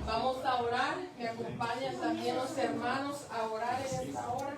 Vamos a orar, me acompañan también los hermanos a orar en esta hora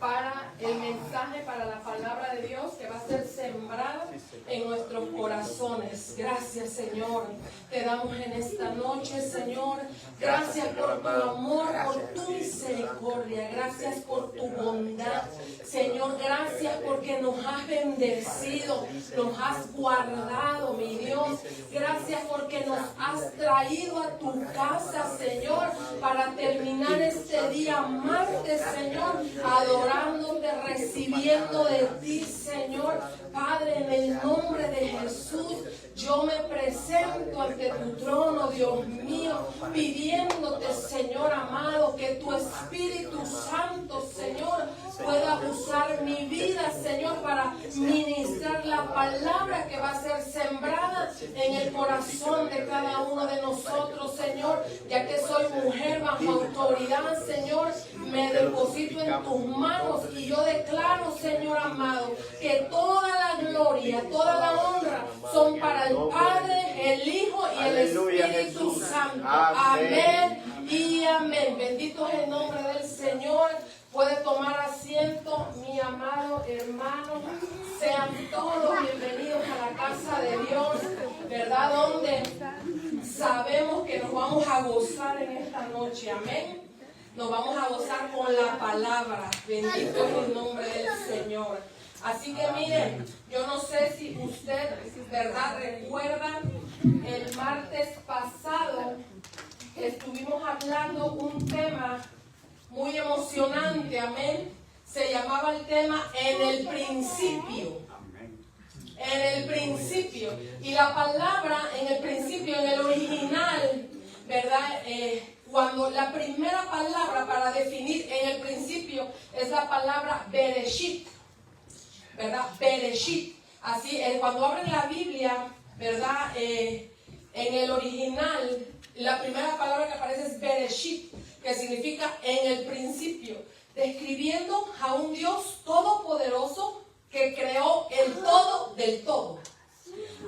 para el mensaje, para la palabra de Dios que va a ser sembrada en nuestros corazones. Gracias, Señor, te damos en esta noche, Señor. Gracias por tu amor, por tu misericordia. Gracias por tu bondad, Señor. Gracias porque nos has bendecido, nos has guardado, mi Dios. Gracias porque nos has traído a tu casa, Señor, para terminar este día martes, Señor, adorándote, recibiendo de ti, Señor. Padre, en el nombre de Jesús, yo me presento ante tu trono, Dios mío, pidiéndote, Señor amado, que tu Espíritu Santo, Señor, pueda usar mi vida, Señor, para ministrar la palabra que va a ser sembrada en el corazón de cada uno de nosotros, Señor. Ya que soy mujer bajo autoridad, Señor, me deposito en tus manos y yo declaro, Señor amado, que toda la gloria, toda la honra son para el Padre, el Hijo y el Espíritu Santo. Amén y amén. Bendito es el nombre del Señor. Puede tomar asiento, mi amado hermano. Sean todos bienvenidos a la casa de Dios, ¿verdad? Donde sabemos que nos vamos a gozar en esta noche. Amén. Nos vamos a gozar con la palabra. Bendito es el nombre del Señor. Así que miren, yo no sé si usted, ¿verdad?, recuerda el martes pasado estuvimos hablando un tema muy emocionante, amén. Se llamaba el tema En el Principio. En el principio. Y la palabra en el principio, en el original, ¿verdad? Cuando la primera palabra para definir en el principio es la palabra Bereshit, ¿verdad? Bereshit. Así, cuando abren la Biblia, ¿verdad? En el original, la primera palabra que aparece es Bereshit, que significa en el principio, describiendo a un Dios todopoderoso que creó el todo del todo.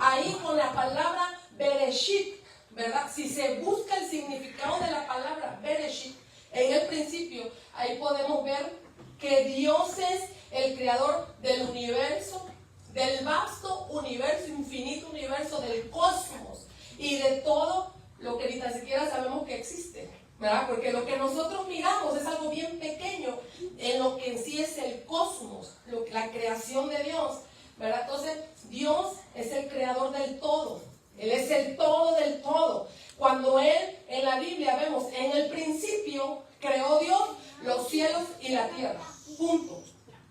Ahí con la palabra Bereshit, ¿verdad? Si se busca el significado de la palabra Bereshit en el principio, ahí podemos ver que Dios es el creador del universo, del vasto universo, infinito universo, del cosmos y de todo lo que ni tan siquiera sabemos que existe, ¿verdad? Porque lo que nosotros miramos es algo bien pequeño en lo que en sí es el cosmos, la creación de Dios, ¿verdad? Entonces, Dios es el creador del todo. Él es el todo del todo. Cuando Él, en la Biblia vemos, en el principio creó Dios los cielos y la tierra. Punto.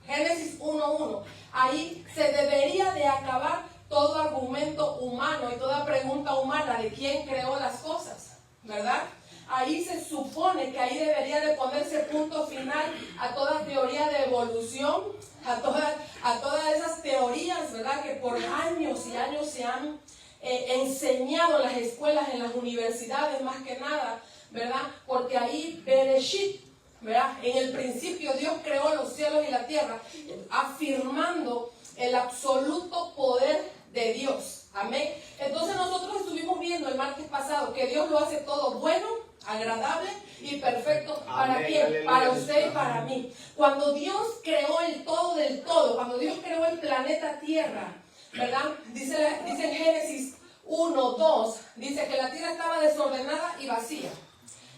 Génesis 1:1. Ahí se debería de acabar todo argumento humano y toda pregunta humana de quién creó las cosas, ¿verdad? Ahí se supone que ahí debería de ponerse punto final a toda teoría de evolución, a todas esas teorías, ¿verdad? Que por años y años se han enseñado en las escuelas, en las universidades más que nada, ¿verdad? Porque ahí Bereshit, ¿verdad? En el principio Dios creó los cielos y la tierra, afirmando el absoluto poder de Dios. Amén. Entonces nosotros estuvimos viendo el martes pasado que Dios lo hace todo bueno, agradable y perfecto. ¿Para quién? Para usted y para mí. Cuando Dios creó el todo del todo, cuando Dios creó el planeta Tierra, ¿verdad? Dice en Génesis 1:2, dice que la tierra estaba desordenada y vacía.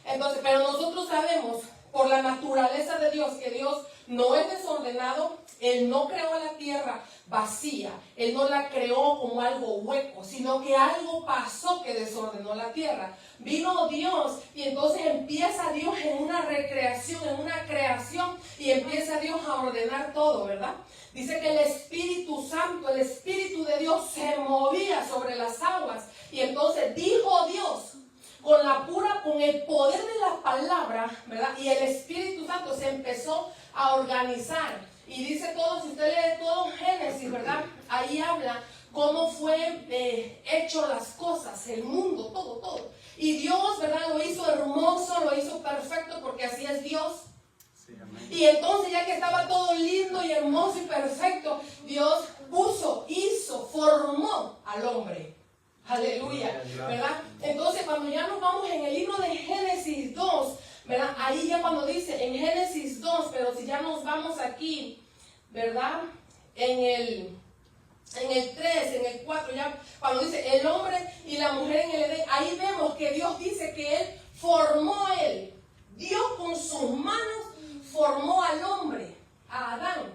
Entonces, pero nosotros sabemos por la naturaleza de Dios que Dios no es desordenado. Él no creó la tierra vacía, Él no la creó como algo hueco, sino que algo pasó que desordenó la tierra. Vino Dios y entonces empieza Dios en una recreación, en una creación, y empieza Dios a ordenar todo, ¿verdad? Dice que el Espíritu Santo, el Espíritu de Dios se movía sobre las aguas, y entonces dijo Dios, con el poder de la palabra, ¿verdad? Y el Espíritu Santo se empezó a organizar. Y dice todo, si usted lee todo Génesis, ¿verdad? Ahí habla cómo fue hecho las cosas, el mundo, todo. Y Dios, ¿verdad? Lo hizo hermoso, lo hizo perfecto, porque así es Dios. Sí, y entonces, ya que estaba todo lindo y hermoso y perfecto, Dios formó al hombre. Aleluya, ¿verdad? Entonces, cuando ya nos vamos en el libro de ¿verdad? Ahí ya cuando dice en Génesis 2, pero si ya nos vamos aquí, ¿verdad? En el 3, en el 4, ya cuando dice el hombre y la mujer en el Edén, ahí vemos que Dios dice que Él formó Dios con sus manos formó al hombre, a Adán,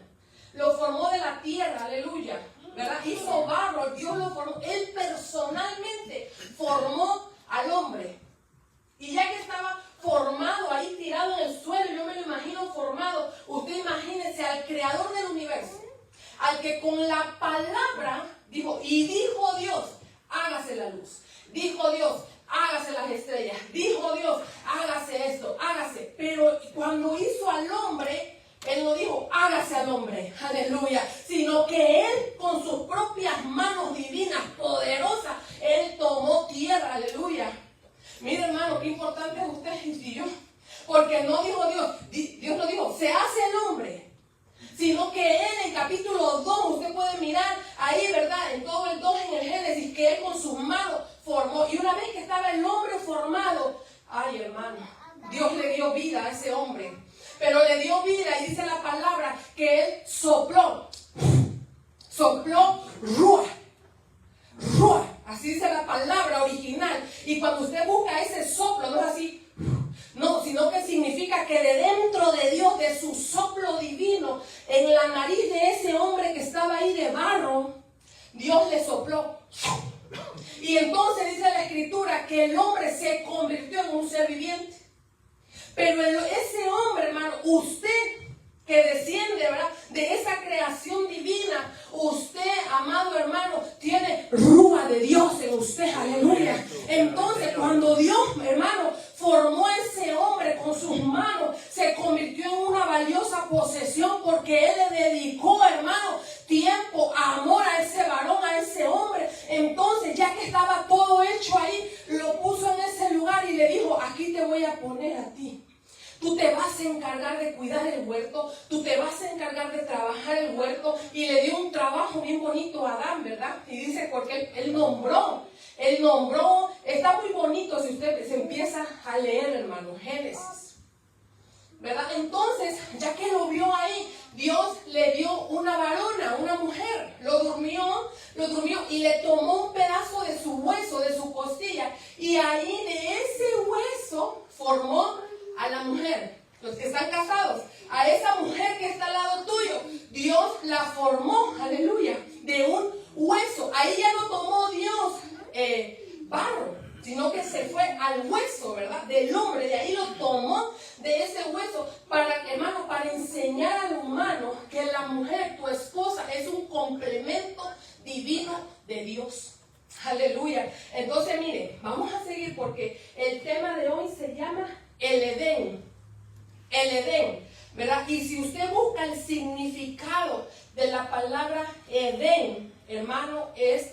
lo formó de la tierra, aleluya, ¿verdad? Hizo barro, Dios lo formó, Él personalmente formó al hombre. Y ya que estaba formado ahí tirado en el suelo, yo me lo imagino formado, usted imagínese al creador del universo, al que con la palabra dijo, y dijo Dios, hágase la luz. Dijo Dios, hágase las estrellas. Dijo Dios, hágase esto, hágase. Pero cuando hizo al hombre, Él no dijo, hágase al hombre, aleluya, sino que Él con sus propias manos divinas, poderosas, Él tomó tierra, aleluya. Mire, hermano, qué importante es usted y yo, porque no dijo Dios no dijo, se hace el hombre, sino que Él en capítulo 2, usted puede mirar ahí, ¿verdad? En todo el 2 en el Génesis, que Él con sus manos formó, y una vez que estaba el hombre formado, ay, hermano, Dios le dio vida a ese hombre, pero le dio vida, y dice la palabra que Él sopló, ruah, así dice la palabra original. Y cuando usted busca ese soplo, no es así, no, sino que significa que de dentro de Dios, de su soplo divino, en la nariz de ese hombre que estaba ahí de barro, Dios le sopló. Y entonces dice la Escritura que el hombre se convirtió en un ser viviente. Pero ese hombre, hermano, usted que desciende, ¿verdad?, de esa creación divina, usted, amado hermano, tiene rúa de Dios en usted, aleluya. Entonces, cuando Dios, hermano, formó a ese hombre con sus manos, se convirtió en una valiosa posesión, porque Él le dedicó, hermano, tiempo, amor a ese varón, a ese hombre. Entonces, ya que estaba todo hecho ahí, lo puso en ese lugar y le dijo, aquí te voy a poner a ti. Tú te vas a encargar de cuidar el huerto, tú te vas a encargar de trabajar el huerto. Y le dio un trabajo bien bonito a Adán, ¿verdad? Y dice, porque él nombró, está muy bonito si usted se empieza a leer, hermano, Génesis, ¿verdad? Entonces, ya que lo vio ahí, Dios le dio una varona, una mujer, lo durmió y le tomó un pedazo de su hueso, de su costilla, y ahí de ese hueso formó a la mujer. Los que están casados, a esa mujer que está al lado tuyo, Dios la formó, aleluya, de un hueso. Ahí ya no tomó Dios barro, sino que se fue al hueso, ¿verdad?, del hombre. De ahí lo tomó, de ese hueso, para que, hermano, para enseñar al humano que la mujer, tu esposa, es un complemento divino de Dios. Aleluya. Entonces, mire, vamos a seguir porque el tema de hoy se llama el Edén, ¿verdad? Y si usted busca el significado de la palabra Edén, hermano, es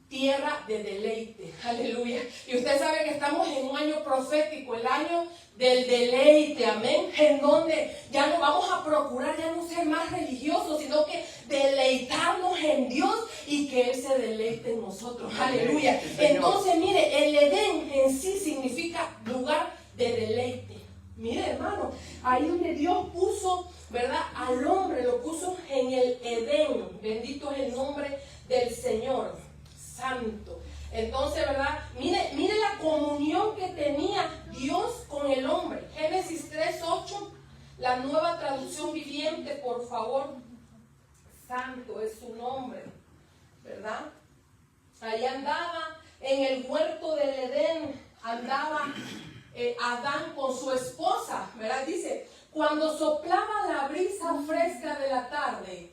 tierra de deleite, aleluya. Y usted sabe que estamos en un año profético, el año del deleite, amén, en donde ya no vamos a procurar ya no ser más religiosos, sino que deleitarnos en Dios y que Él se deleite en nosotros, aleluya. Entonces, mire, el Edén en sí significa lugar de deleite. Mire, hermano, ahí donde Dios puso, ¿verdad?, al hombre, lo puso en el Edén. Bendito es el nombre del Señor Santo. Entonces, ¿verdad? Mire la comunión que tenía Dios con el hombre. Génesis 3:8, la Nueva Traducción Viviente, por favor. Santo es su nombre, ¿verdad? Ahí andaba en el huerto del Edén, andaba Adán con su esposa, ¿verdad? Dice, cuando soplaba la brisa fresca de la tarde,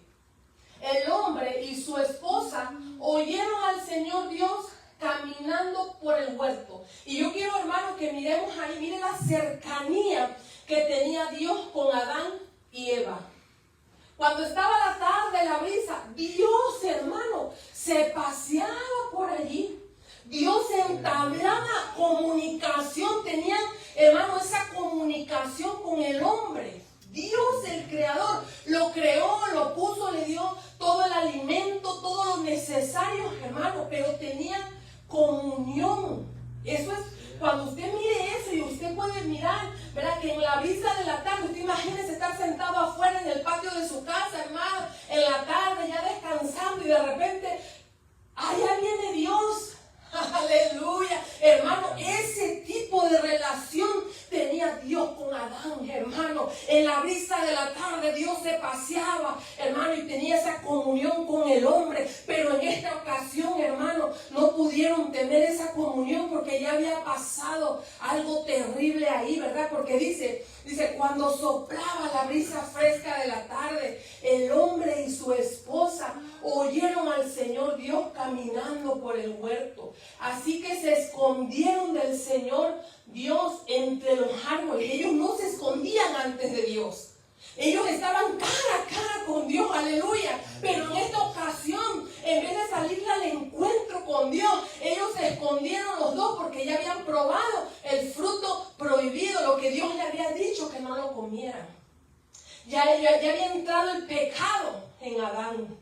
el hombre y su esposa oyeron al Señor Dios caminando por el huerto. Y yo quiero, hermano, que miremos ahí, mire la cercanía que tenía Dios con Adán y Eva. Cuando estaba la tarde, la brisa, Dios, hermano, se paseaba por allí. Dios entablaba comunicación, tenían, hermano, esa comunicación con el hombre. Dios, el creador, lo creó, lo puso, le dio todo el alimento, todo lo necesario, hermano, pero tenían comunión. Eso es, cuando usted mire eso y usted puede mirar, ¿verdad? Que en la brisa de la tarde, usted imagínese estar sentado afuera en el patio de su casa, hermano, en la tarde ya descansando y de repente, allá viene Dios. Aleluya, hermano, ese tipo de relación tenía Dios con Adán, hermano. En la brisa de la tarde Dios se paseaba, hermano, y tenía esa comunión con el hombre. Pero en esta ocasión, hermano, no pudieron tener esa comunión porque ya había pasado algo terrible ahí, ¿verdad? Porque dice, cuando soplaba la brisa fresca de la tarde, el hombre y su esposa oyeron al Señor Dios caminando por el huerto. Así que se escondieron del Señor Dios entre los árboles. Ellos no se escondían antes de Dios. Ellos estaban cara a cara con Dios, aleluya. Pero en esta ocasión, en vez de salir al encuentro con Dios, ellos se escondieron los dos porque ya habían probado el fruto prohibido, lo que Dios le había dicho que no lo comieran. Ya había entrado el pecado en Adán.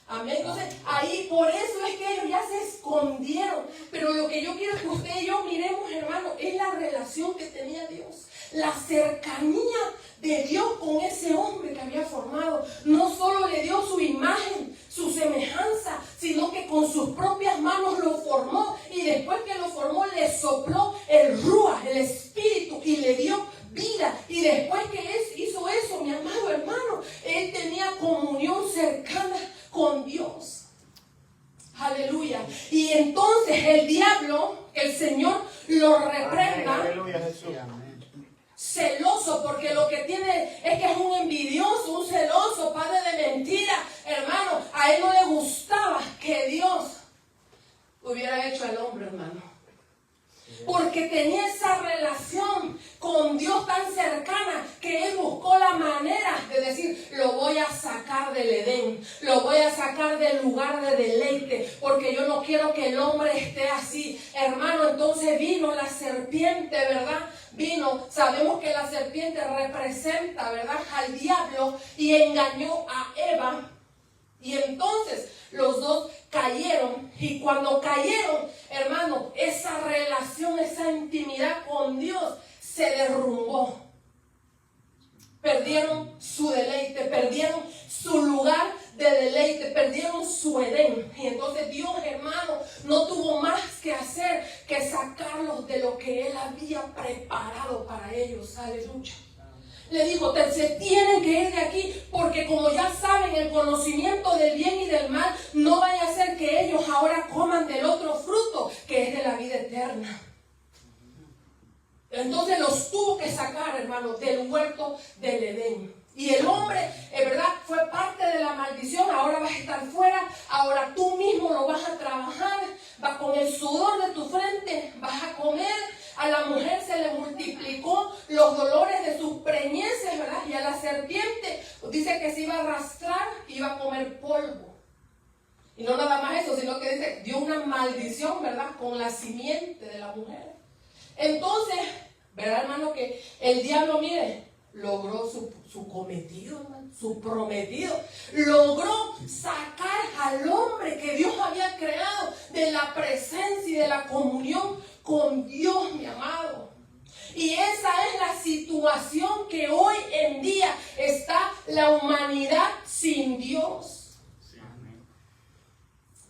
Amén. Entonces, ahí por eso es que ellos ya se escondieron. Pero lo que yo quiero que usted y yo miremos, hermano, es la relación que tenía Dios. La cercanía de Dios con ese hombre que había formado. No solo le dio su imagen, su semejanza, sino que con sus propias manos lo formó. Y después que lo formó, le sopló el Ruach, el Espíritu, y le dio vida. Y después que hizo eso, mi amado hermano, él tenía comunión cercana con Dios. Aleluya. Y entonces el diablo, el Señor lo reprenda. Aleluya, Jesús. Celoso, porque lo que tiene es que es un envidioso, un celoso, padre de mentira. Hermano, a él no le gustaba que Dios hubiera hecho al hombre, hermano. Porque tenía esa relación con Dios tan cercana que él buscó la manera de decir, lo voy a sacar del Edén, lo voy a sacar del lugar de deleite, porque yo no quiero que el hombre esté así. Hermano, entonces vino la serpiente, ¿verdad? Sabemos que la serpiente representa, ¿verdad?, al diablo, y engañó a Eva. Y entonces los dos cayeron, y cuando cayeron, hermano, esa relación, esa intimidad con Dios se derrumbó. Perdieron su deleite, perdieron su lugar de deleite, perdieron su Edén. Y entonces Dios, hermano, no tuvo más que hacer que sacarlos de lo que Él había preparado para ellos. Aleluya. Le dijo, se tienen que ir de aquí, porque como ya saben el conocimiento del bien y del mal, no vaya a ser que ellos ahora coman del otro fruto, que es de la vida eterna. Entonces los tuvo que sacar, hermano, del huerto del Edén. Y el hombre, en verdad, fue parte de la maldición. Ahora vas a estar fuera, ahora tú mismo lo vas a trabajar, vas con el sudor de tu frente, vas a comer. A la mujer se le multiplicó los dolores de sus preñeces, ¿verdad? Y a la serpiente dice que se iba a arrastrar y iba a comer polvo. Y no nada más eso, sino que dice, dio una maldición, ¿verdad?, con la simiente de la mujer. Entonces, ¿verdad, hermano? Que el diablo, mire, logró su cometido, hermano, su prometido. Logró sacar al hombre que Dios había creado de la presencia y de la comunión con Dios, mi amado. Y esa es la situación que hoy en día está la humanidad sin Dios.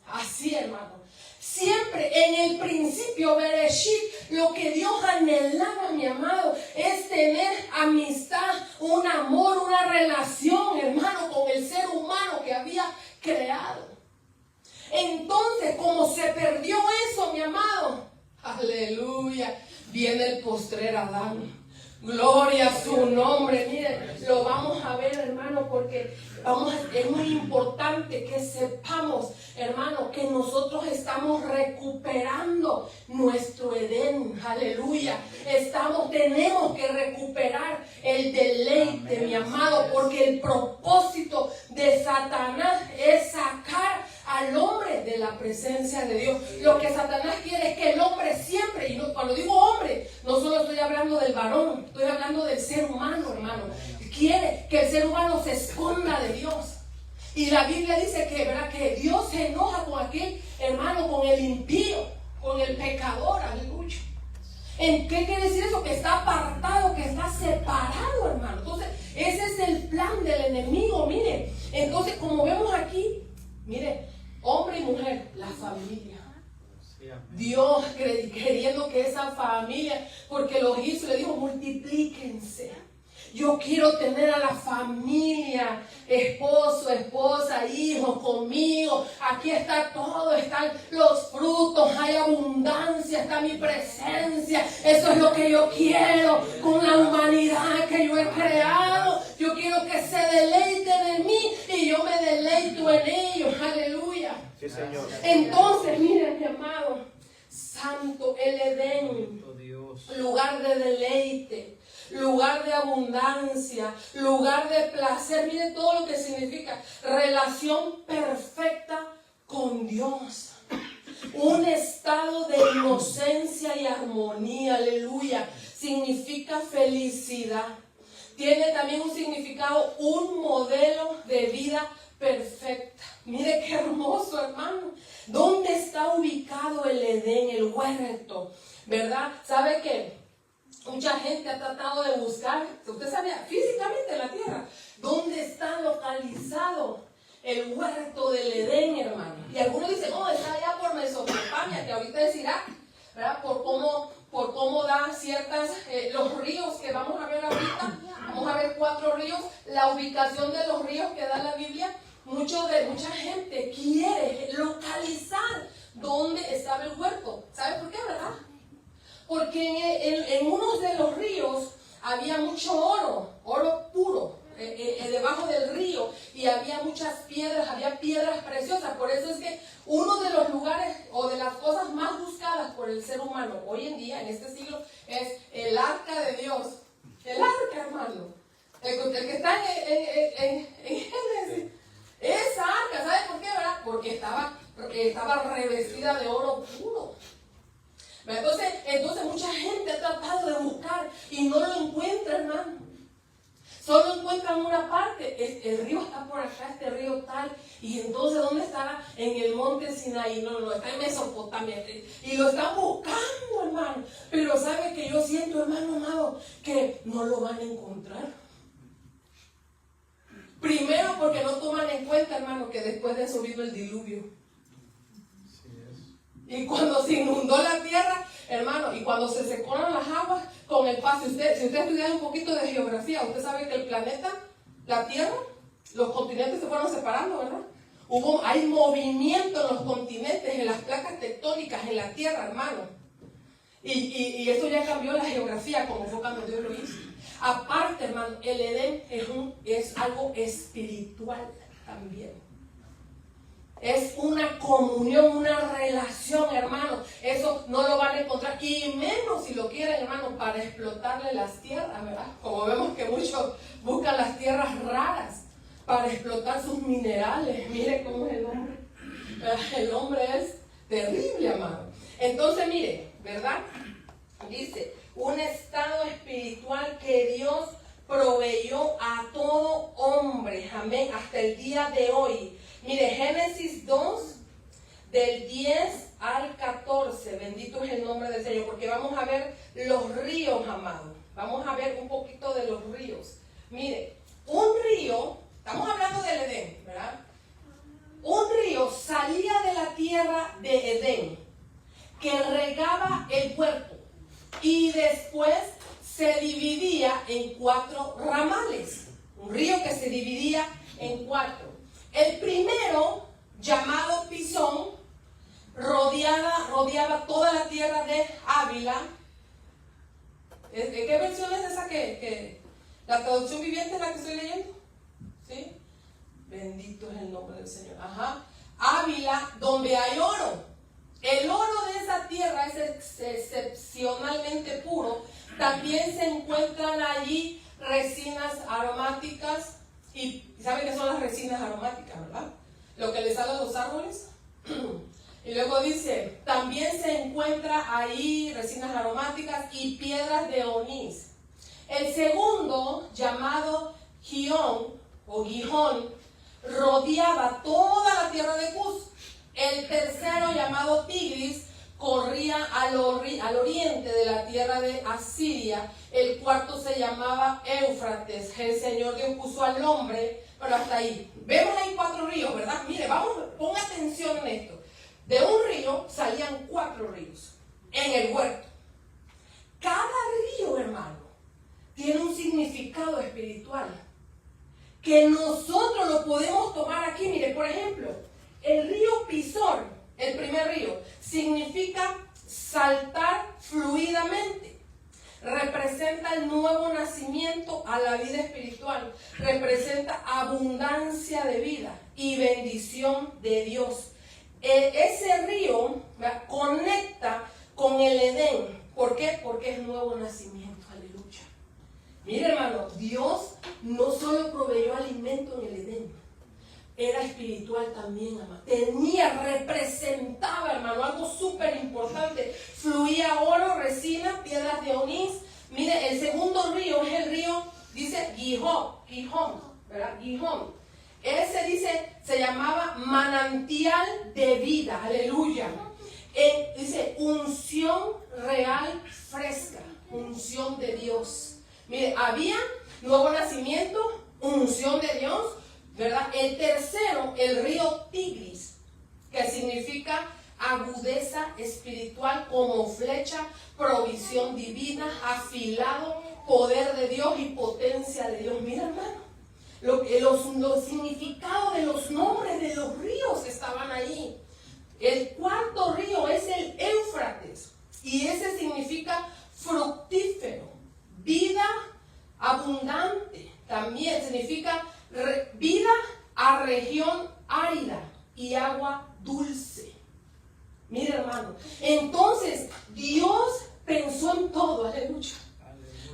Así, hermano. Siempre en el principio, Bereshit, lo que Dios anhelaba, mi amado, es tener amistad, un amor, una relación, hermano, con el ser humano que había creado. Entonces, como se perdió eso, mi amado, aleluya, viene el postrer Adán. Gloria a su nombre. Miren, lo vamos a ver, hermano, porque es muy importante que sepamos, hermano, que nosotros estamos recuperando nuestro Edén. Aleluya. Tenemos que recuperar el deleite, mi amado, porque el propósito de Satanás es sacar al hombre de la presencia de Dios. Lo que Satanás quiere es que el hombre siempre, y cuando digo hombre, no solo estoy hablando del varón, estoy hablando del ser humano, hermano. Quiere que el ser humano se esconda de Dios. Y la Biblia dice que, ¿verdad?, que Dios se enoja con aquel, hermano, con el impío, con el pecador, aleluya. ¿En qué quiere decir eso? Que está apartado, que está separado, hermano. Entonces, ese es el plan del enemigo, mire. Entonces, como vemos aquí, mire, hombre y mujer, la familia. Dios queriendo que esa familia, porque lo hizo, le dijo, multiplíquense. Yo quiero tener a la familia, esposo, esposa, hijos conmigo. Aquí está todo, están los frutos, hay abundancia, está mi presencia. Eso es lo que yo quiero con la humanidad que yo he creado. Yo quiero que se deleiten en mí y yo me deleito en ellos. Aleluya. Sí, Señor. Entonces, miren, mi amado, santo, el Edén, lugar de deleite, lugar de abundancia, lugar de placer. Mire todo lo que significa relación perfecta con Dios. Un estado de inocencia y armonía, aleluya. Significa felicidad. Tiene también un significado, un modelo de vida perfecta. Mire qué hermoso, hermano. ¿Dónde está ubicado el Edén, el huerto? ¿Verdad? ¿Sabe qué? Mucha gente ha tratado de buscar, usted sabía, físicamente en la tierra, ¿dónde está localizado el huerto del Edén, hermano? Y algunos dicen, no, está allá por Mesopotamia, que ahorita es Irak, ¿verdad? Por cómo da ciertas, los ríos que vamos a ver ahorita, vamos a ver 4 ríos, la ubicación de los ríos que da la Biblia. Mucha gente quiere localizar dónde estaba el huerto. ¿Sabe por qué, verdad? Porque en uno de los ríos había mucho oro puro, debajo del río, y había muchas piedras, había piedras preciosas. Por eso es que uno de los lugares o de las cosas más buscadas por el ser humano hoy en día, en este siglo, es el arca de Dios. El arca, hermano. El que está en Génesis. Esa arca, ¿sabe por qué, verdad? Porque estaba revestida de oro puro. Entonces mucha gente ha tratado de buscar y no lo encuentra, hermano. Solo encuentran una parte. El río está por acá, este río tal. Y entonces, ¿dónde estará? En el monte Sinaí. No, está en Mesopotamia. Y lo están buscando, hermano. Pero ¿sabe que yo siento, hermano amado, que no lo van a encontrar? Primero porque no toman en cuenta, hermano, que después de eso vino el diluvio. Y cuando se inundó la tierra, hermano, y cuando se secaron las aguas con el paso, si usted estudia un poquito de geografía, usted sabe que el planeta, la tierra, los continentes se fueron separando, ¿verdad? Hay movimiento en los continentes, en las placas tectónicas, en la tierra, hermano. Y eso ya cambió la geografía como fue cuando Dios lo hizo. Aparte, hermano, el Edén es algo espiritual también. Es una comunión, una relación, hermano. Eso no lo van a encontrar. Y menos si lo quieren, hermano, para explotarle las tierras, ¿verdad? Como vemos que muchos buscan las tierras raras para explotar sus minerales. Mire cómo es el hombre. El hombre es terrible, amado. Entonces, mire, ¿verdad? Dice, un estado espiritual que Dios proveyó a todo hombre. Amén. Hasta el día de hoy. Mire, Génesis 2, del 10 al 14, bendito es el nombre del Señor, porque vamos a ver los ríos, amados. Vamos a ver un poquito de los ríos. Mire, un río, estamos hablando del Edén, ¿verdad? Un río salía de la tierra de Edén, que regaba el huerto, y después se dividía en 4 ramales. Un río que se dividía en 4. El primero, llamado Pisón, rodeaba toda la tierra de Ávila. ¿Qué versión es esa que la traducción viviente es la que estoy leyendo? ¿Sí? Bendito es el nombre del Señor. Ajá. Ávila, donde hay oro. El oro de esa tierra es excepcionalmente puro. También se encuentran allí resinas aromáticas. Y ¿saben qué son las resinas aromáticas, verdad? Lo que les sale a los árboles. Y luego dice, también se encuentra ahí resinas aromáticas y piedras de onís. El segundo, llamado Gihón o Gihón, rodeaba toda la tierra de Cus. El tercero, llamado Tigris, corría al oriente de la tierra de Asiria. El cuarto se llamaba Éufrates. El Señor Dios puso al hombre, pero hasta ahí. Vemos ahí 4 ríos, ¿verdad? Mire, ponga atención en esto. De un río salían 4 ríos en el huerto. Cada río, hermano, tiene un significado espiritual que nosotros lo podemos tomar aquí. Mire, por ejemplo, el río Pisor, el primer río, significa saltar fluidamente. Representa el nuevo nacimiento a la vida espiritual. Representa abundancia de vida y bendición de Dios. Ese río, ¿verdad?, conecta con el Edén. ¿Por qué? Porque es nuevo nacimiento. Aleluya. Mire, hermano, Dios no solo proveyó alimento en el Edén, era espiritual también, hermano. Representaba, hermano, algo súper importante. Fluía oro, resina, piedras de onís. Mire, el segundo río es el río, dice Gihón, ¿verdad? Gihón. Ese dice, se llamaba manantial de vida. Aleluya. Dice unción real fresca, unción de Dios. Mire, había nuevo nacimiento, unción de Dios, ¿verdad? El tercero, el río Tigris, que significa agudeza espiritual como flecha, provisión divina, afilado, poder de Dios y potencia de Dios. Mira, hermano, los significados de los nombres de los ríos estaban ahí. El cuarto río es el Éufrates y ese significa fructífero, vida abundante. También significa vida a región árida y agua dulce. Mira, hermano, entonces Dios pensó en todo. Aleluya.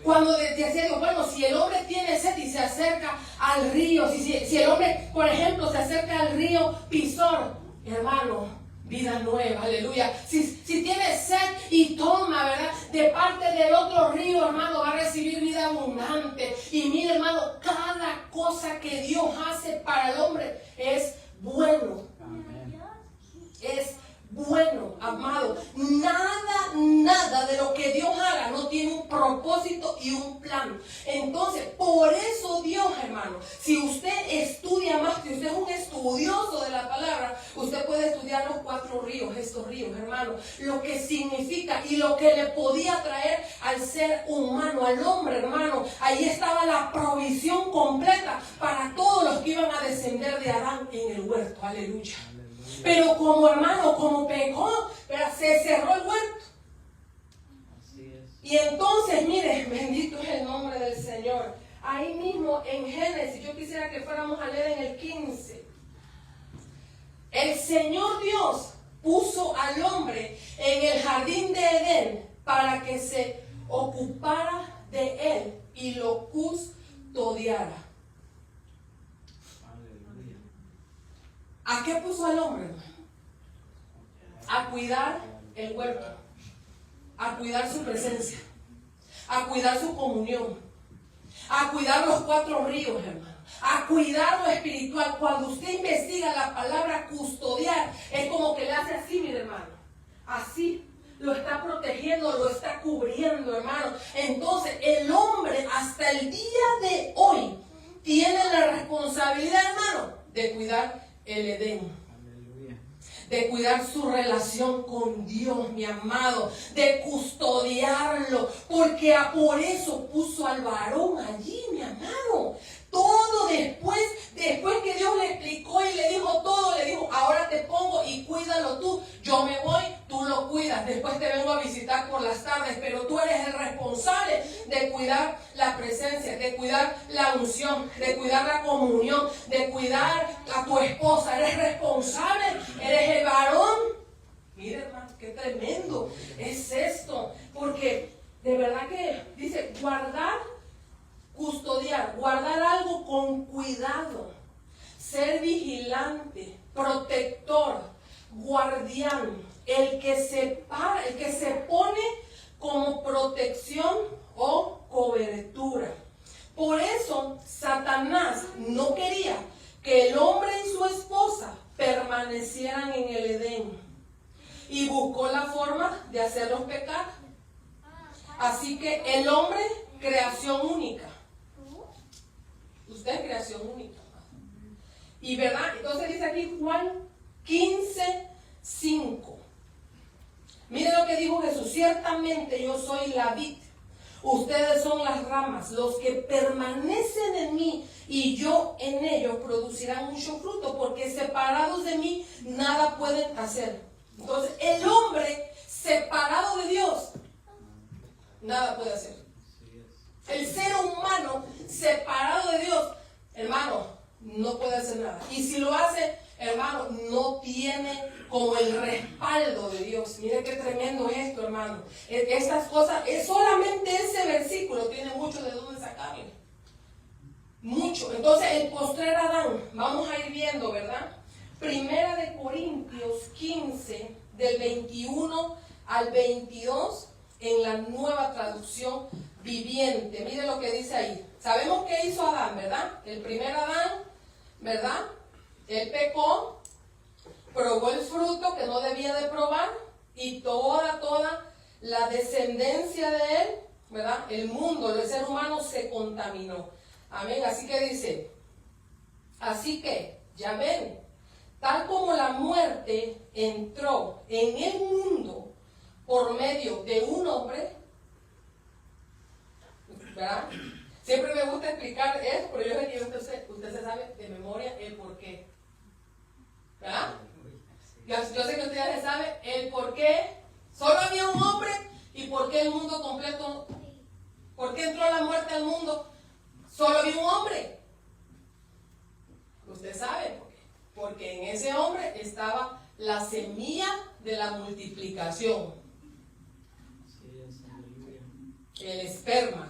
Cuando decía, bueno, si el hombre tiene sed y se acerca al río, si el hombre, por ejemplo, se acerca al río Pisor, hermano, vida nueva, aleluya. Si tiene sed y toma, ¿verdad?, de parte del otro río, hermano, va a recibir vida abundante. Y mire, hermano, cada cosa que Dios hace para el hombre es bueno. Amén. Es bueno, amado. Nada de lo que Dios haga no tiene un propósito y un plan. Entonces, por eso Dios, hermano, si usted estudia más, si usted es un estudioso de la palabra, usted puede estudiar los 4 ríos, estos ríos, hermano, lo que significa y lo que le podía traer al ser humano, al hombre, hermano. Ahí estaba la provisión completa para todos los que iban a descender de Adán en el huerto. Aleluya. Pero como, hermano, como pecó, pero se cerró el huerto. Así es. Y entonces, mire, bendito es el nombre del Señor. Ahí mismo en Génesis, yo quisiera que fuéramos a leer en el 15. El Señor Dios puso al hombre en el jardín de Edén para que se ocupara de él y lo custodiara. ¿A qué puso al hombre, hermano? A cuidar el huerto, a cuidar su presencia, a cuidar su comunión, a cuidar los 4 ríos, hermano, a cuidar lo espiritual. Cuando usted investiga la palabra custodiar, es como que le hace así, mi hermano, así. Lo está protegiendo, lo está cubriendo, hermano. Entonces, el hombre hasta el día de hoy tiene la responsabilidad, hermano, de cuidar el Edén. Aleluya. De cuidar su relación con Dios, mi amado, de custodiarlo, porque por eso puso al varón allí, mi amado. Todo después que Dios le explicó y le dijo todo, le dijo, ahora te pongo y cuídalo tú. Yo me voy, tú lo cuidas. Después te vengo a visitar por las tardes, pero tú eres el responsable de cuidar la presencia, de cuidar la unción, de cuidar la comunión, de cuidar a tu esposa. Eres responsable, eres el varón. Mira, hermano, qué tremendo es esto. Porque de verdad que dice, custodiar, guardar algo con cuidado, ser vigilante, protector, guardián, el que se pone como protección o cobertura. Por eso Satanás no quería que el hombre y su esposa permanecieran en el Edén y buscó la forma Así que el hombre, creación única. Usted es creación única. Y verdad, entonces dice aquí Juan 15:5. Miren lo que dijo Jesús: ciertamente yo soy la vid, ustedes son las ramas. Los que permanecen en mí y yo en ellos producirán mucho fruto, porque separados de mí nada pueden hacer. Entonces el hombre separado de Dios nada puede hacer. El ser humano separado de Dios, hermano, no puede hacer nada. Y si lo hace, hermano, no tiene como el respaldo de Dios. Mire qué tremendo es esto, hermano. Estas cosas, solamente ese versículo tiene mucho de dónde sacarle. Mucho. Entonces, el postrer Adán, vamos a ir viendo, ¿verdad? Primera de Corintios 15, del 21 al 22, en la Nueva Traducción Viviente. Mire lo que dice ahí. Sabemos qué hizo Adán, ¿verdad? El primer Adán, ¿verdad? Él pecó, probó el fruto que no debía de probar, y toda la descendencia de él, ¿verdad? El mundo, el ser humano se contaminó. Amén. Así que dice, así que, ya ven, tal como la muerte entró en el mundo por medio de un hombre, ¿verdad? Siempre me gusta explicar eso, pero yo sé que usted se sabe de memoria el por qué. ¿Verdad? Yo sé que ustedes saben el por qué. Solo había un hombre, y por qué el mundo completo. ¿Por qué entró la muerte al mundo? Solo había un hombre. Usted sabe por qué. Porque en ese hombre estaba la semilla de la multiplicación. El esperma.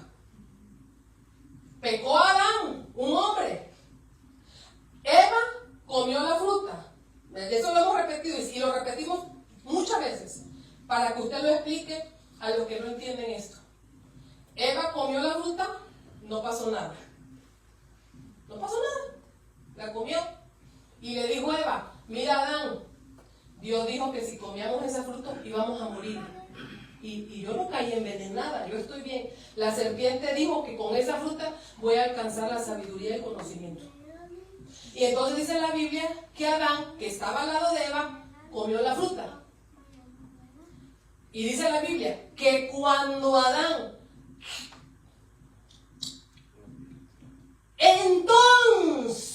Pecó Adán, un hombre. Eva comió la fruta. Eso lo hemos repetido y lo repetimos muchas veces para que usted lo explique a los que no entienden esto. Eva comió la fruta, no pasó nada. No pasó nada. La comió. Y le dijo Eva, mira Adán, Dios dijo que si comíamos esa fruta íbamos a morir. Y yo no caí envenenada, yo estoy bien. La serpiente dijo que con esa fruta voy a alcanzar la sabiduría y el conocimiento. Y entonces dice la Biblia que Adán, que estaba al lado de Eva, comió la fruta. Y dice la Biblia que cuando Adán, entonces,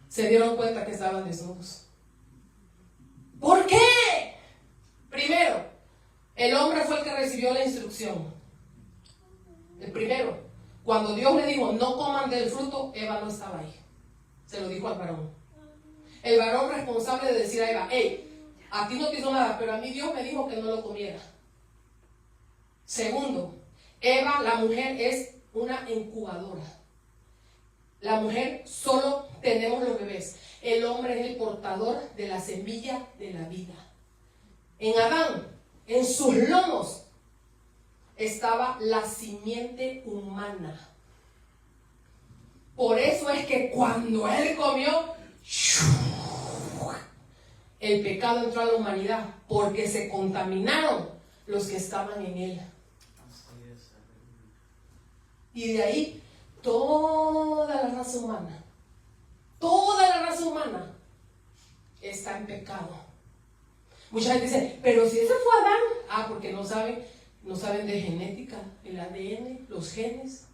se dieron cuenta que estaban desnudos. ¿Por qué? Primero, el hombre fue el que recibió la instrucción. El primero. Cuando Dios le dijo, no coman del fruto, Eva no estaba ahí. Se lo dijo al varón. El varón responsable de decir a Eva, hey, a ti no te hizo nada, pero a mí Dios me dijo que no lo comiera. Segundo, Eva, la mujer, es una incubadora. La mujer solo tenemos los bebés. El hombre es el portador de la semilla de la vida. En Adán, en sus lomos, estaba la simiente humana. Por eso es que cuando él comió, el pecado entró a la humanidad, porque se contaminaron los que estaban en él. Y de ahí toda la raza humana está en pecado. Mucha gente dice, pero si ese fue Adán, porque no saben de genética, el ADN, los genes.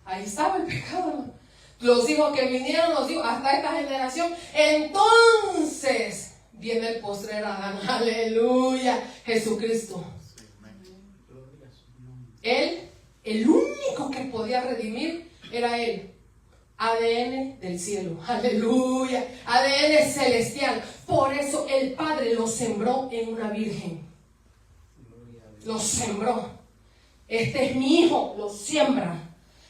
Ahí estaba el pecado. Los hijos que vinieron, los hijos hasta esta generación. Entonces viene el postrer Adán. Aleluya, Jesucristo. Él, el único que podía redimir era él. ADN del cielo, aleluya, ADN celestial. Por eso el Padre lo sembró en una virgen. Lo sembró. Este es mi hijo, lo siembra.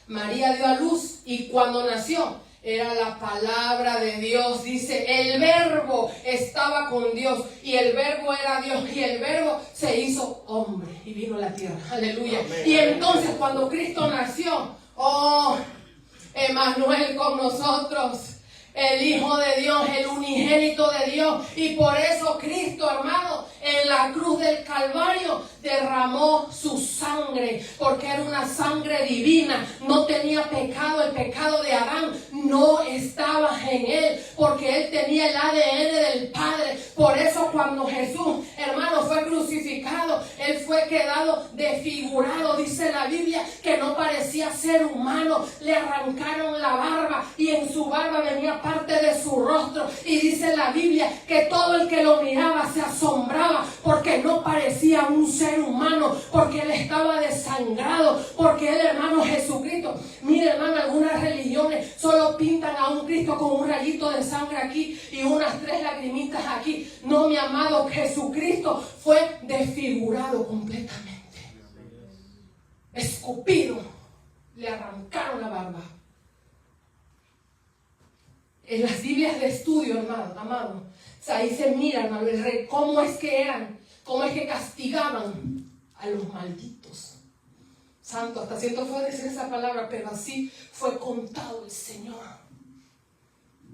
María dio a luz y cuando nació era la palabra de Dios. Dice, el verbo estaba con Dios y el verbo era Dios y el verbo se hizo hombre y vino a la tierra. Aleluya. Amén. Y entonces cuando Cristo nació, Emmanuel con nosotros. el Hijo de Dios, el unigénito de Dios. Y por eso Cristo, hermano, en la cruz del Calvario derramó su sangre, porque era una sangre divina. No tenía pecado, el pecado de Adán no estaba en él, porque él tenía el ADN del Padre. Por eso cuando Jesús, hermano, fue crucificado, él fue quedado desfigurado. Dice la Biblia que no parecía ser humano. Le arrancaron la barba y en su barba venía parte de su rostro. Y dice la Biblia que todo el que lo miraba se asombraba, porque no parecía un ser humano, porque él estaba desangrado, porque él, hermano, Jesucristo. Mire, hermano, algunas religiones solo pintan a un Cristo con un rayito de sangre aquí y unas 3 lagrimitas aquí. No, mi amado, Jesucristo fue desfigurado completamente, escupido, le arrancaron la barba. En las Biblias de estudio, hermano, amado, o sea, ahí se mira, hermano, cómo es que eran, cómo es que castigaban a los malditos. Santo, hasta siento fue decir esa palabra, pero así fue contado el Señor.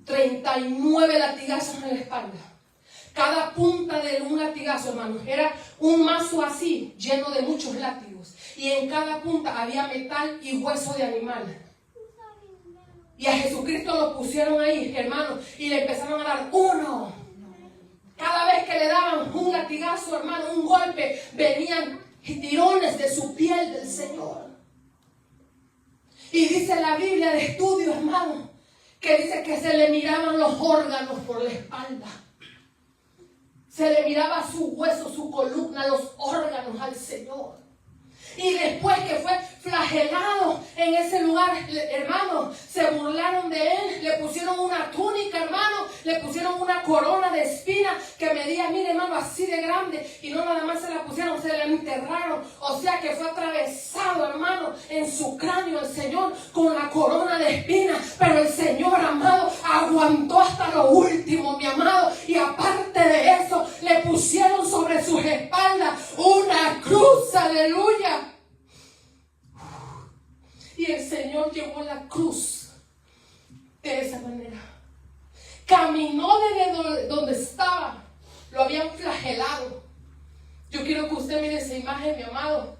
39 latigazos en la espalda. Cada punta de un latigazo, hermano, era un mazo así, lleno de muchos látigos. Y en cada punta había metal y hueso de animal. Y a Jesucristo lo pusieron ahí, hermano, y le empezaron a dar uno. Cada vez que le daban un latigazo, hermano, un golpe, venían tirones de su piel del Señor. Y dice la Biblia de estudio, hermano, que dice que se le miraban los órganos por la espalda. Se le miraba su hueso, su columna, los órganos al Señor. Y después que fue flagelado en ese lugar, hermano, se burlaron de él, le pusieron una túnica, hermano, le pusieron una corona de espinas que medía, mire, hermano, así de grande, y no nada más se la pusieron, se la enterraron. O sea que fue atravesado, hermano, en su cráneo el Señor con la corona de espinas. Pero el Señor, amado, aguantó hasta lo último, mi amado, y aparte de eso, le pusieron sobre sus espaldas una cruz, aleluya. Y el Señor llevó la cruz de esa manera. Caminó desde donde estaba. Lo habían flagelado. Yo quiero que usted mire esa imagen, mi amado.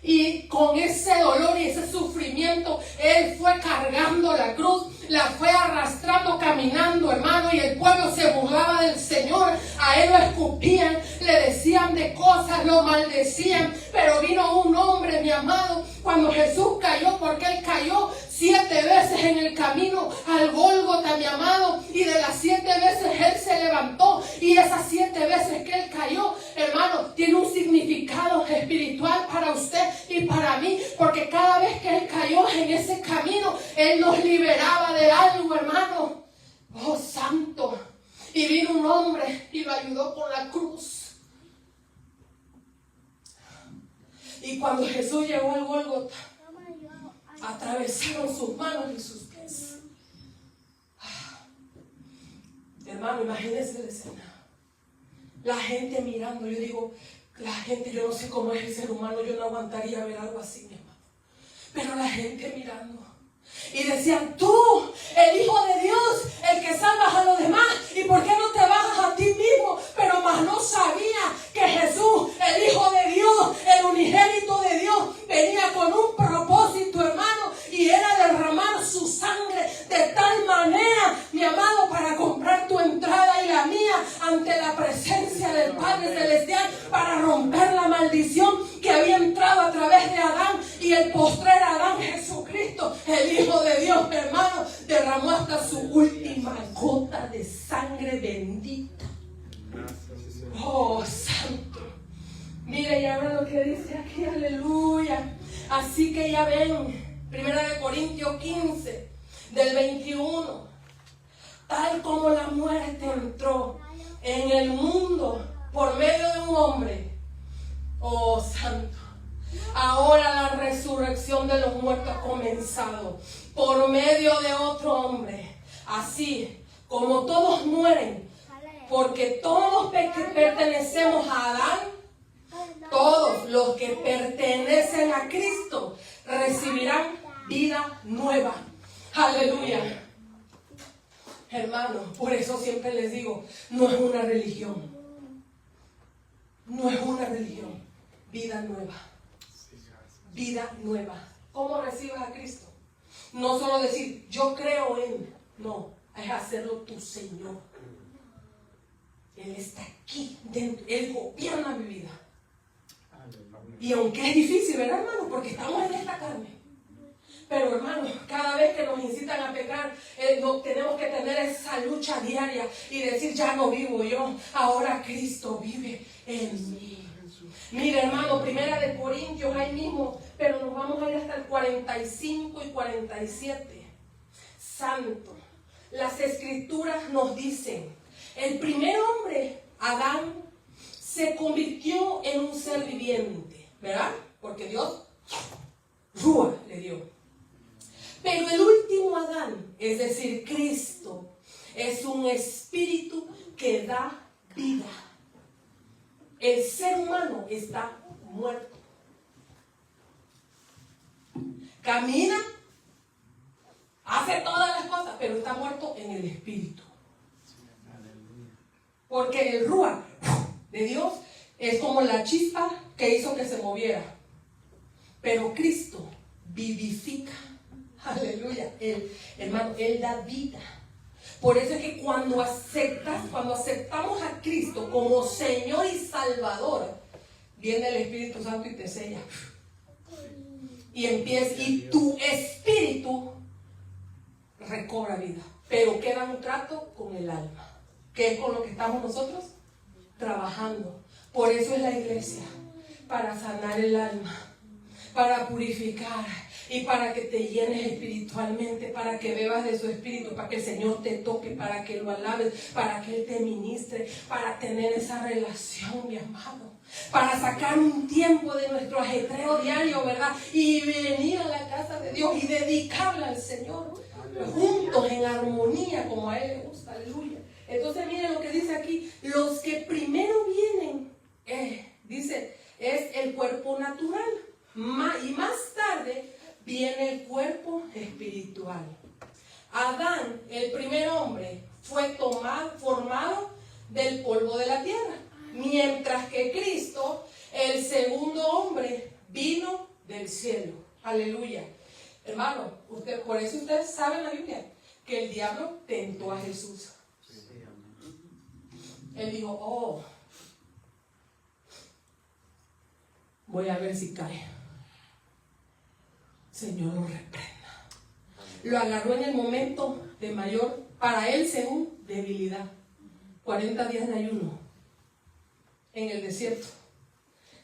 Y con ese dolor y ese sufrimiento, él fue cargando la cruz, la fue arrastrando, caminando, hermano, y el pueblo se burlaba del Señor. A él lo escupían, le decían de cosas, lo maldecían. Pero vino un hombre, mi amado, cuando Jesús cayó, porque él cayó 7 veces en el camino al Gólgota, mi amado, y de las 7 veces él se levantó, y esas 7 veces que él cayó, hermano, tiene un significado espiritual para usted y para mí, porque cada vez que él cayó en ese camino, él nos liberaba de algo, hermano. Oh, santo. Y vino un hombre y lo ayudó con la cruz. Y cuando Jesús llegó al Gólgota, atravesaron sus manos y sus pies. Hermano, imagínense la escena. La gente mirando. Yo digo, la gente, yo no sé cómo es el ser humano, yo no aguantaría ver algo así, mi hermano. Pero la gente mirando. Y decían, tú, el Hijo de Dios, el que salvas a los demás, ¿y por qué no te bajas a ti mismo? Pero más no sabía que Jesús, el Hijo de Dios, el unigénito de Dios, venía con un propósito, hermano, y era derramar su sangre de tal manera, mi amado, para comprar tu entrada y la mía ante la presencia del Padre Celestial, para romper la maldición que había entrado a través de Adán, y el postrer Adán, Jesucristo, el Hijo de Dios, mi hermano, derramó hasta su última gota de sangre bendita. Oh, santo. Mire, ya ven lo que dice aquí, aleluya. Así que ya ven, 1 Corintios 15, del 21. Tal como la muerte entró en el mundo por medio de un hombre. Oh, santo. Ahora la resurrección de los muertos ha comenzado por medio de otro hombre. Así como todos mueren, porque todos pertenecemos a Adán, todos los que pertenecen a Cristo recibirán vida nueva. Aleluya. Hermanos, por eso siempre les digo, no es una religión. No es una religión. Vida nueva. Vida nueva. ¿Cómo recibes a Cristo? No solo decir, yo creo en. No, es hacerlo tu Señor. Él está aquí dentro. Él gobierna mi vida. Y aunque es difícil, ¿verdad, hermano? Porque estamos en esta carne. Pero, hermanos, cada vez que nos incitan a pecar, tenemos que tener esa lucha diaria y decir, ya no vivo yo, ahora Cristo vive en mí. Mira, hermano, 1 Corintios, ahí mismo, pero nos vamos a ir hasta el 45 y 47. Santo. Las Escrituras nos dicen, el primer hombre, Adán, se convirtió en un ser viviente, ¿verdad? Porque Dios, Rúa le dio. Pero el último Adán, es decir, Cristo, es un espíritu que da vida. El ser humano está muerto. Camina, hace todas las cosas, pero está muerto en el espíritu. Porque el Rúa de Dios es como la chispa que hizo que se moviera. Pero Cristo vivifica. Aleluya. Hermano, Él da vida. Por eso es que cuando aceptamos a Cristo como Señor y Salvador, viene el Espíritu Santo y te sella. Y tu espíritu recobra vida. Pero queda un trato con el alma, que es con lo que estamos nosotros trabajando. Por eso es la iglesia, para sanar el alma, para purificar y para que te llenes espiritualmente, para que bebas de su espíritu, para que el Señor te toque, para que lo alabes, para que Él te ministre, para tener esa relación, mi amado, para sacar un tiempo de nuestro ajetreo diario, ¿verdad? Y venir a la casa de Dios y dedicarla al Señor, juntos en armonía, como a Él le gusta, aleluya. Entonces miren lo que dice aquí, los que primero vienen, dice, es el cuerpo natural, y más tarde viene el cuerpo espiritual. Adán, el primer hombre, fue formado del polvo de la tierra, mientras que Cristo, el segundo hombre, vino del cielo. Aleluya. Hermano, por eso ustedes saben en la Biblia que el diablo tentó a Jesús. Él dijo, voy a ver si cae. Señor lo reprenda. Lo agarró en el momento de mayor, para él según, debilidad. 40 días de ayuno en el desierto.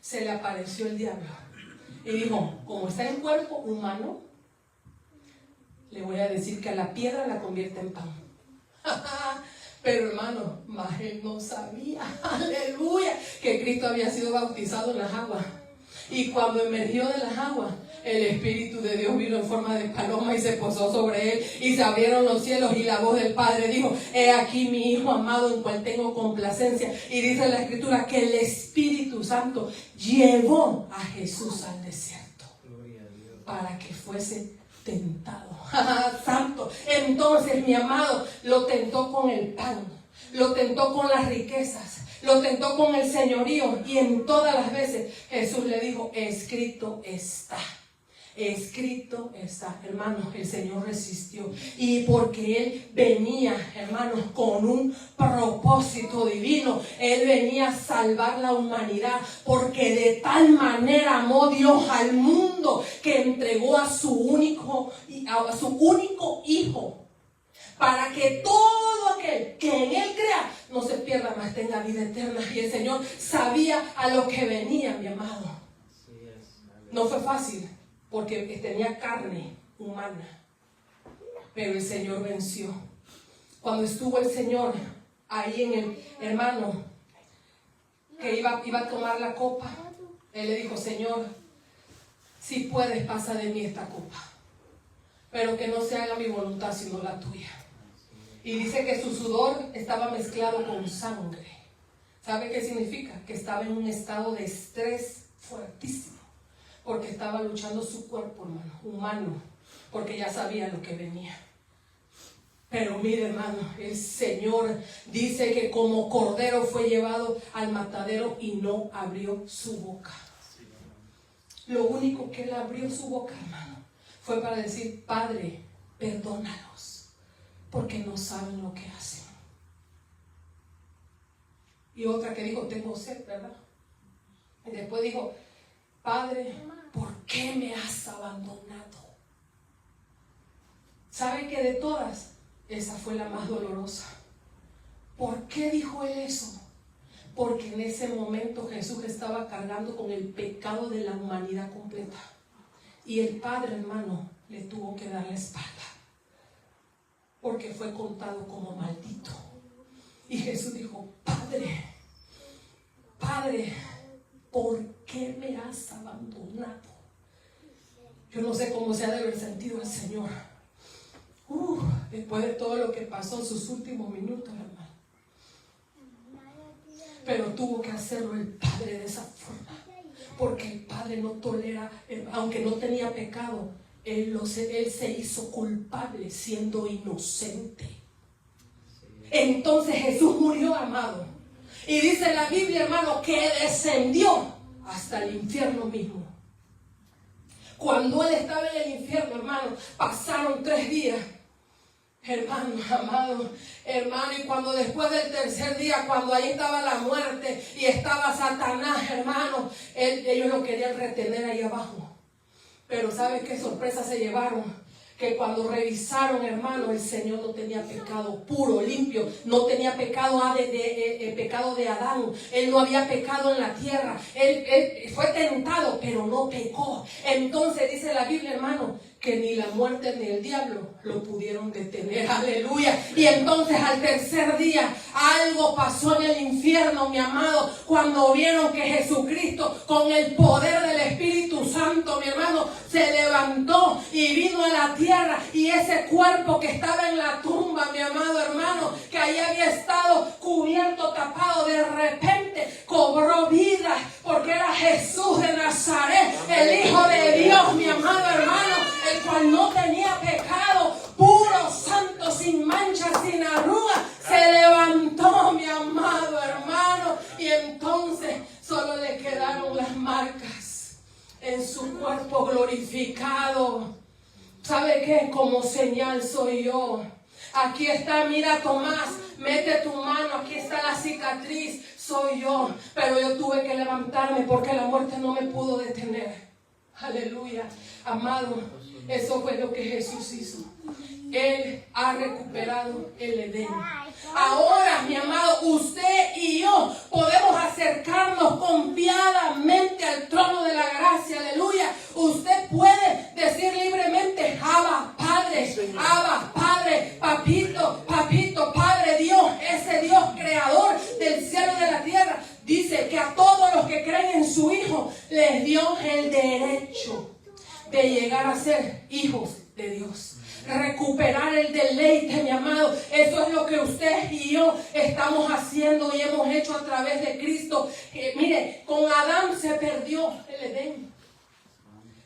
Se le apareció el diablo y dijo, como está en cuerpo humano, le voy a decir que a la piedra la convierte en pan. Pero hermano, más él no sabía, aleluya, que Cristo había sido bautizado en las aguas. Y cuando emergió de las aguas, el Espíritu de Dios vino en forma de paloma y se posó sobre él, y se abrieron los cielos, y la voz del Padre dijo, he aquí mi Hijo amado en cual tengo complacencia. Y dice la Escritura que el Espíritu Santo llevó a Jesús al desierto para que fuese tentado. Santo. Entonces, mi amado, lo tentó con el pan, lo tentó con las riquezas, lo tentó con el señorío, y en todas las veces Jesús le dijo, escrito está. Escrito está. Hermanos, el Señor resistió, y porque Él venía, hermanos, con un propósito divino. Él venía a salvar la humanidad, porque de tal manera amó Dios al mundo que entregó a su único Hijo, para que todo aquel que en Él crea no se pierda, mas tenga vida eterna. Y el Señor sabía a lo que venía, mi amado. No fue fácil, porque tenía carne humana, pero el Señor venció. Cuando estuvo el Señor ahí en el hermano que iba a tomar la copa, Él le dijo, Señor, si puedes, pasa de mí esta copa, pero que no se haga mi voluntad sino la tuya. Y dice que su sudor estaba mezclado con sangre. ¿Sabe qué significa? Que estaba en un estado de estrés fuertísimo, porque estaba luchando su cuerpo, hermano, humano, porque ya sabía lo que venía. Pero mire, hermano, el Señor dice que como cordero fue llevado al matadero y no abrió su boca. Lo único que él abrió su boca, hermano, fue para decir: Padre, perdónalos, porque no saben lo que hacen. Y otra que dijo: tengo sed, ¿verdad? Y después dijo: Padre, ¿por qué me has abandonado? ¿Sabe que de todas, esa fue la más dolorosa? ¿Por qué dijo él eso? Porque en ese momento Jesús estaba cargando con el pecado de la humanidad completa. Y el Padre, hermano, le tuvo que dar la espalda, porque fue contado como maldito. Y Jesús dijo: Padre, Padre, ¿por qué me has abandonado? Yo no sé cómo se ha de haber sentido el Señor después de todo lo que pasó en sus últimos minutos, hermano. Pero tuvo que hacerlo el Padre de esa forma, porque el Padre no tolera, aunque no tenía pecado, él se hizo culpable siendo inocente. Entonces Jesús murió, amado, y dice la Biblia, hermano, que descendió hasta el infierno mismo. Cuando él estaba en el infierno, hermano, pasaron 3 días. Hermano, amado, hermano, y cuando después del tercer día, cuando ahí estaba la muerte y estaba Satanás, hermano, ellos lo querían retener ahí abajo. Pero ¿sabes qué sorpresa se llevaron? Que cuando revisaron, hermano, el Señor no tenía pecado puro, limpio, no tenía pecado pecado de Adán. Él no había pecado en la tierra. Él fue tentado, pero no pecó. Entonces dice la Biblia, hermano, que ni la muerte ni el diablo lo pudieron detener. Aleluya. Y entonces al tercer día algo pasó en el infierno, mi amado, cuando vieron que Jesucristo, con el poder del Espíritu Santo, mi hermano, se levantó y vino a la tierra, y ese cuerpo que estaba en la tumba, mi amado hermano, que ahí había estado cubierto, tapado, de repente cobró vida, porque era Jesús de Nazaret, el Hijo de Dios, mi amado hermano, el cual no tenía pecado, puro, santo, sin mancha, sin arruga. Se levantó, mi amado hermano, y entonces solo le quedaron las marcas en su cuerpo glorificado. ¿Sabe qué? Como señal soy yo. Aquí está, mira, Tomás, mete tu mano, aquí está la cicatriz, soy yo. Pero yo tuve que levantarme porque la muerte no me pudo detener. Aleluya, amado, eso fue lo que Jesús hizo. Él ha recuperado el Edén. Ahora, mi amado, usted y yo podemos acercarnos confiadamente al trono de la gracia. Aleluya. Usted puede decir libremente: Abba, Padre, papito, Padre Dios, ese Dios creador del cielo y de la tierra. Dice que a todos los que creen en su Hijo les dio el derecho de llegar a ser hijos de Dios. Recuperar el deleite, mi amado. Eso es lo que usted y yo estamos haciendo y hemos hecho a través de Cristo. Mire, con Adán se perdió el Edén,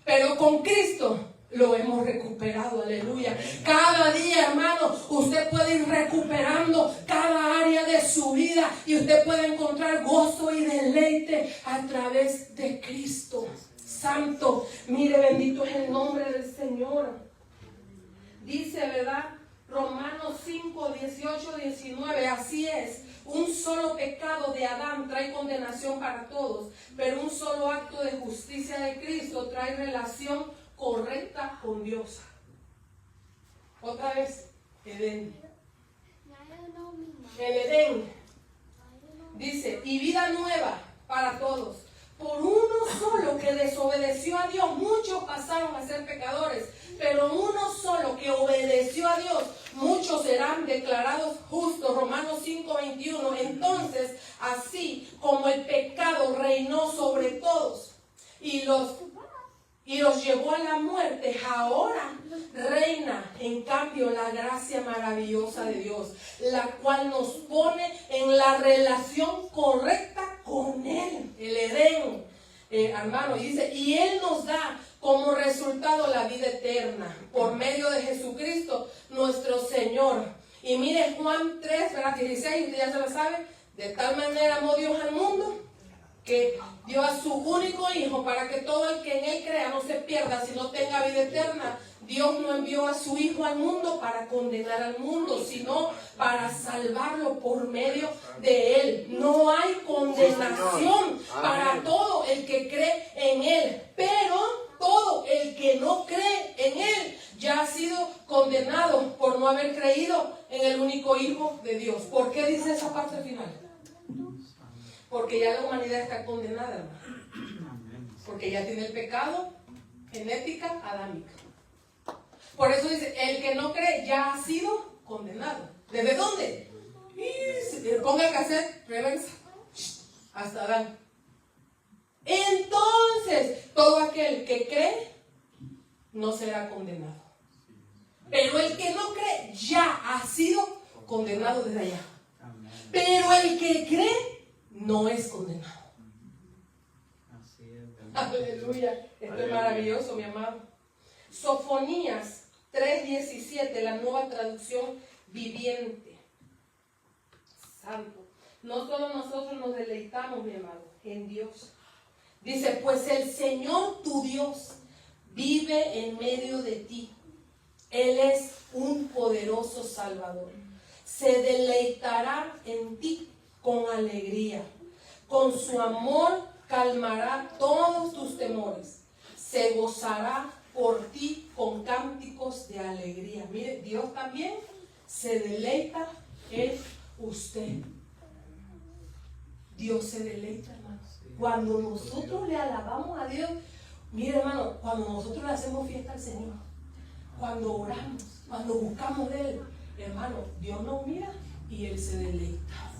pero con Cristo lo hemos recuperado. Aleluya. Cada día, hermano, usted puede ir recuperando cada área de su vida y usted puede encontrar gozo y deleite a través de Cristo Santo. Mire, bendito es el nombre del Señor. Dice, ¿verdad? Romanos 5, 18, 19. Así es. Un solo pecado de Adán trae condenación para todos, pero un solo acto de justicia de Cristo trae relación correcta con Dios. Otra vez, Edén. El Edén. Dice, y vida nueva para todos. Por uno solo que desobedeció a Dios, muchos pasaron a ser pecadores. Pero uno solo que obedeció a Dios, muchos serán declarados justos. Romanos 5, 21. Entonces, así como el pecado reinó sobre todos y los llevó a la muerte, ahora reina en cambio la gracia maravillosa de Dios, la cual nos pone en la relación correcta con Él, el Edén. Hermano, dice, y Él nos da como resultado la vida eterna por medio de Jesucristo nuestro Señor. Y mire Juan 3, ¿verdad? 16, usted ya se lo sabe. De tal manera amó Dios al mundo que dio a su único Hijo para que todo el que en Él crea no se pierda, sino tenga vida eterna. Dios no envió a su Hijo al mundo para condenar al mundo, sino para salvarlo por medio de Él. No hay condenación para todo el que cree en Él, pero todo el que no cree en Él ya ha sido condenado por no haber creído en el único Hijo de Dios. ¿Por qué dice esa parte final? Porque ya la humanidad está condenada, hermano. Porque ya tiene el pecado, genética adámica. Por eso dice, el que no cree ya ha sido condenado. ¿Desde dónde? Ponga el cassette, reversa, hasta Adán. Entonces, todo aquel que cree no será condenado. Pero el que no cree ya ha sido condenado desde allá. Pero el que cree no es condenado. Aleluya. Esto es maravilloso, mi amado. Sofonías 3:17, la Nueva Traducción Viviente. Santo. No solo nosotros nos deleitamos, mi amado, en Dios. Dice, pues el Señor tu Dios vive en medio de ti. Él es un poderoso Salvador. Se deleitará en ti con alegría. Con su amor calmará todos tus temores. Se gozará por ti con cánticos de alegría. Mire, Dios también se deleita en usted. Dios se deleita, hermano. Cuando nosotros le alabamos a Dios, mire, hermano, cuando nosotros le hacemos fiesta al Señor, cuando oramos, cuando buscamos de Él, hermano, Dios nos mira y Él se deleita.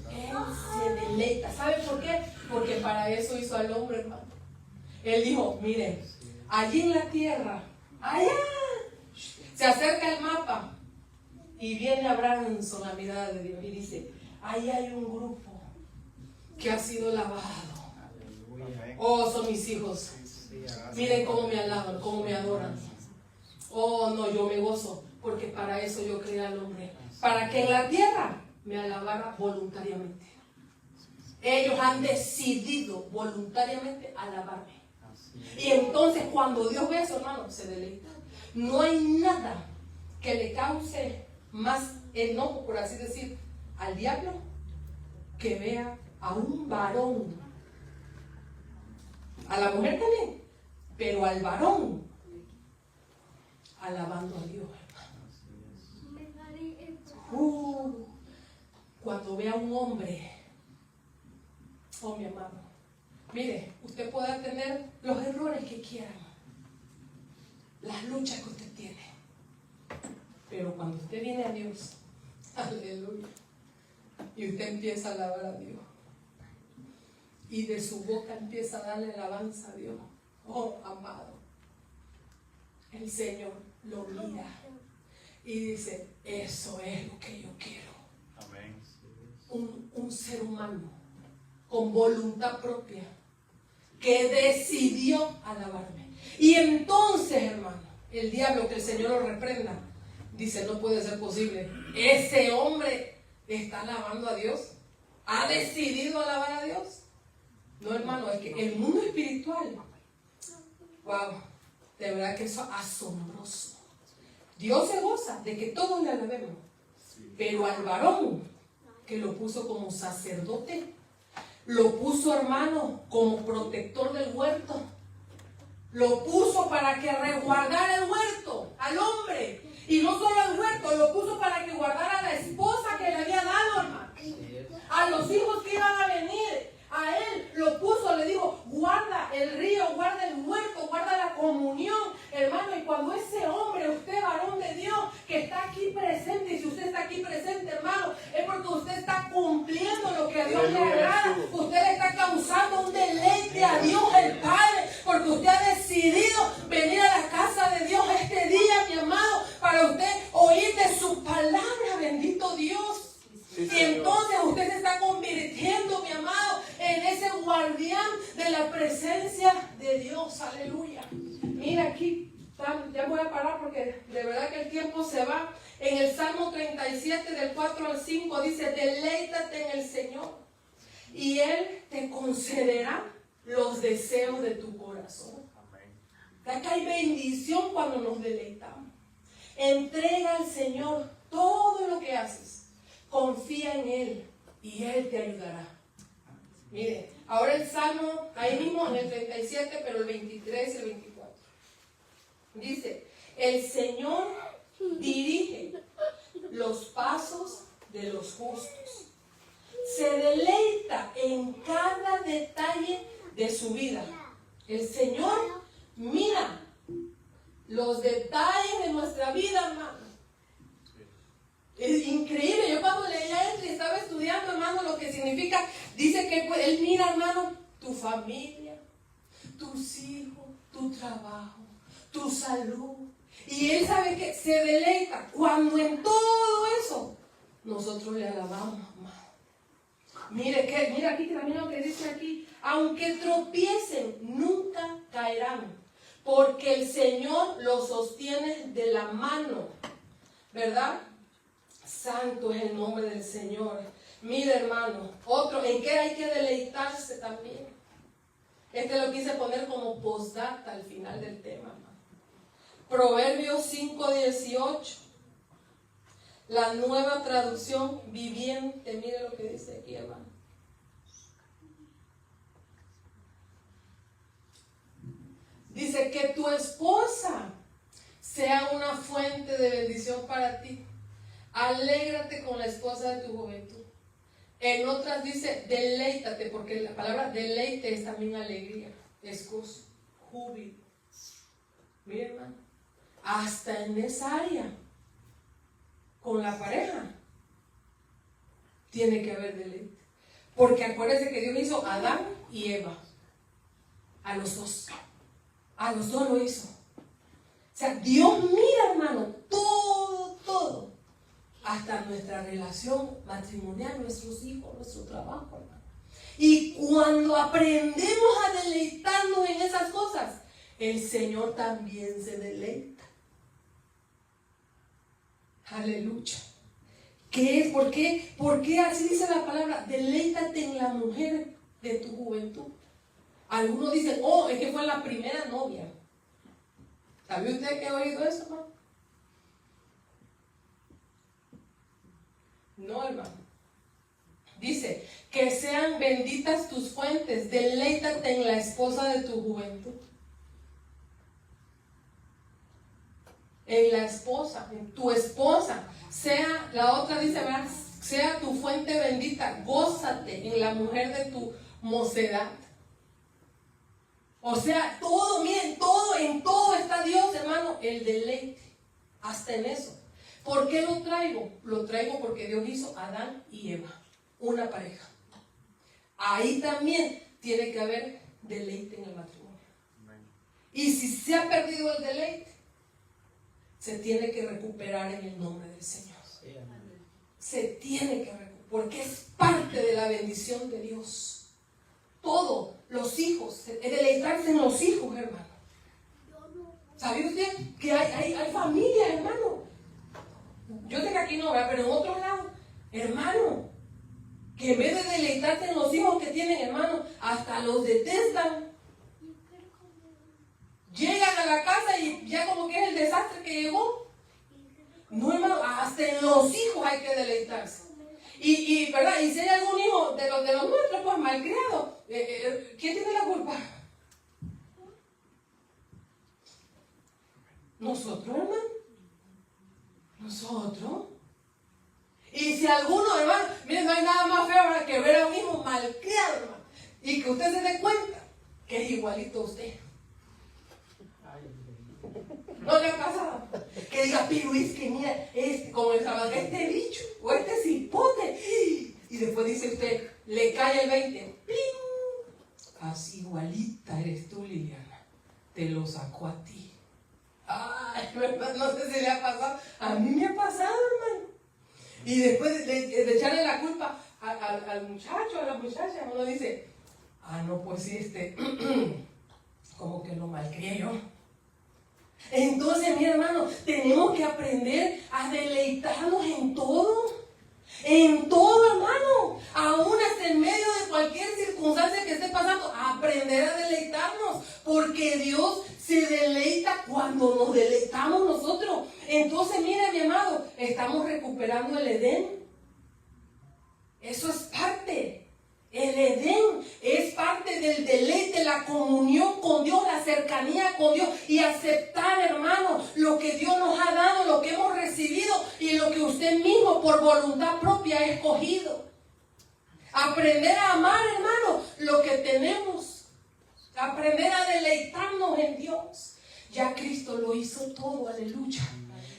Él se deleita. ¿Sabe por qué? Porque para eso hizo al hombre, hermano. Él dijo, miren, allí en la tierra, allá, se acerca el mapa y viene Abraham con la mirada de Dios y dice, ahí hay un grupo que ha sido lavado. Oh, son mis hijos. Miren cómo me alaban, cómo me adoran. Oh, no, yo me gozo, porque para eso yo creé al hombre, para que en la tierra me alabara voluntariamente. Ellos han decidido voluntariamente alabarme. Y entonces cuando Dios ve eso, hermano, se deleita. No hay nada que le cause más enojo, por así decir, al diablo, que vea a un varón, a la mujer también, pero al varón alabando a Dios, hermano. Cuando vea a un hombre, oh mi amado, mire, usted puede tener los errores que quiera, las luchas que usted tiene, pero cuando usted viene a Dios, aleluya, y usted empieza a alabar a Dios, y de su boca empieza a darle alabanza a Dios, oh amado, el Señor lo mira y dice, eso es lo que yo quiero. Amén. Un ser humano con voluntad propia que decidió alabarme. Y entonces, hermano, el diablo, que el Señor lo reprenda, dice, no puede ser posible. Ese hombre está alabando a Dios. ¿Ha decidido alabar a Dios? No, hermano, es que el mundo espiritual, wow, de verdad que eso es asombroso. Dios se goza de que todos le alabemos, pero al varón que lo puso como sacerdote, lo puso, hermano, como protector del huerto, lo puso para que resguardara el huerto al hombre, y no solo el huerto, lo puso para que guardara a la esposa que le había dado, hermano, a los hijos que iban a venir. A él lo puso, le dijo, guarda el río, guarda el huerto, guarda la comunión, hermano. Y cuando ese hombre, usted varón de Dios, que está aquí presente, y si usted está aquí presente, hermano, es porque usted está cumpliendo lo que a Dios le agrada. Usted le está causando un deleite a Dios el Padre, porque usted ha decidido venir a la casa de Dios este día, mi amado, para usted oír de su palabra, bendito Dios. Y entonces usted se está convirtiendo, mi amado, ante la presencia de Dios. Aleluya. Mira aquí, ya voy a parar porque de verdad que el tiempo se va. En el Salmo 37 del 4 al 5 dice: deleítate en el Señor y Él te concederá los deseos de tu corazón. Acá hay bendición cuando nos deleitamos. Entrega al Señor todo lo que haces. Confía en Él y Él te ayudará. Mire, ahora el Salmo, ahí mismo en el 37, pero el 23 y el 24. Dice: el Señor dirige los pasos de los justos. Se deleita en cada detalle de su vida. El Señor mira los detalles de nuestra vida, hermano. Es increíble. Yo cuando leía esto y estaba estudiando, hermano, lo que significa, dice que Él mira, hermano, tu familia, tus hijos, tu trabajo, tu salud. Y Él sabe que se deleita cuando en todo eso nosotros le alabamos, hermano. Mira aquí también lo que dice aquí: aunque tropiecen, nunca caerán, porque el Señor los sostiene de la mano, ¿verdad? Santo es el nombre del Señor. Mira, hermano, otro en que hay que deleitarse también. Este lo quise poner como postdata al final del tema, hermano. Proverbios 5:18, la Nueva Traducción Viviente. Mire lo que dice aquí, hermano. Dice: que tu esposa sea una fuente de bendición para ti. Alégrate con la esposa de tu juventud. En otras dice: deleítate, porque la palabra deleite es también alegría, es gozo, júbilo. Mira, hermano, hasta en esa área, con la pareja, tiene que haber deleite. Porque acuérdense que Dios hizo a Adán y Eva. A los dos lo hizo. O sea, Dios mira, hermano, todo. Hasta nuestra relación matrimonial, nuestros hijos, nuestro trabajo, hermano. Y cuando aprendemos a deleitarnos en esas cosas, el Señor también se deleita. Aleluya. ¿Qué es? ¿Por qué? Porque así dice la palabra: deleítate en la mujer de tu juventud. Algunos dicen: oh, es que fue la primera novia. ¿Sabe usted que ha oído eso, hermano? No, hermano. Dice: que sean benditas tus fuentes, deleítate en la esposa de tu juventud. En la esposa, en tu esposa. Sea, la otra dice, ¿verdad? Sea tu fuente bendita, gózate en la mujer de tu mocedad. O sea, todo, miren, en todo está Dios, hermano, el deleite. Hasta en eso. ¿Por qué lo traigo? Lo traigo porque Dios hizo a Adán y Eva, una pareja. Ahí también tiene que haber deleite en el matrimonio. Y si se ha perdido el deleite, se tiene que recuperar en el nombre del Señor. Se tiene que recuperar, porque es parte de la bendición de Dios. Todo, los hijos, deleitarse en los hijos, hermano. ¿Sabe usted que hay familia, hermano? Yo sé que aquí no, ¿verdad? Pero en otros lados, hermano, que en vez de deleitarte en los hijos que tienen, hermano, hasta los detestan. Llegan a la casa y ya como que es el desastre que llegó. No, hermano, hasta en los hijos hay que deleitarse. Y ¿verdad? Y si hay algún hijo de los nuestros, pues malcriado, ¿quién tiene la culpa? Nosotros, hermano. Nosotros. Y si alguno, hermano, miren, no hay nada más feo, ¿verdad?, que ver a un hijo malcriado, hermano, y que usted se dé cuenta que es igualito a usted. ¿No le ha pasado? Que diga: pero es que mira, como el Salvador, este bicho o este cipote. Y después dice usted, le cae el 20. ¡Ping! Así igualita eres tú, Liliana. Te lo sacó a ti. Ay, no sé si le ha pasado. A mí me ha pasado, hermano. Y después de echarle la culpa al muchacho, a la muchacha, uno dice: no, pues sí, como que lo malcrié yo. Entonces, mi hermano, tenemos que aprender a deleitarnos en todo. En todo, hermano. Aún hasta en medio de cualquier circunstancia que esté pasando, aprender a deleitarnos. Porque Dios se deleita cuando nos deleitamos nosotros. Entonces, mira, mi amado, estamos recuperando el Edén. Eso es parte. El Edén es parte del deleite, la comunión con Dios, la cercanía con Dios y aceptar, hermano, lo que Dios nos ha dado, lo que hemos recibido y lo que usted mismo por voluntad propia ha escogido. Aprender a amar, hermano, lo que tenemos. Aprender a deleitarnos en Dios. Ya Cristo lo hizo todo, aleluya.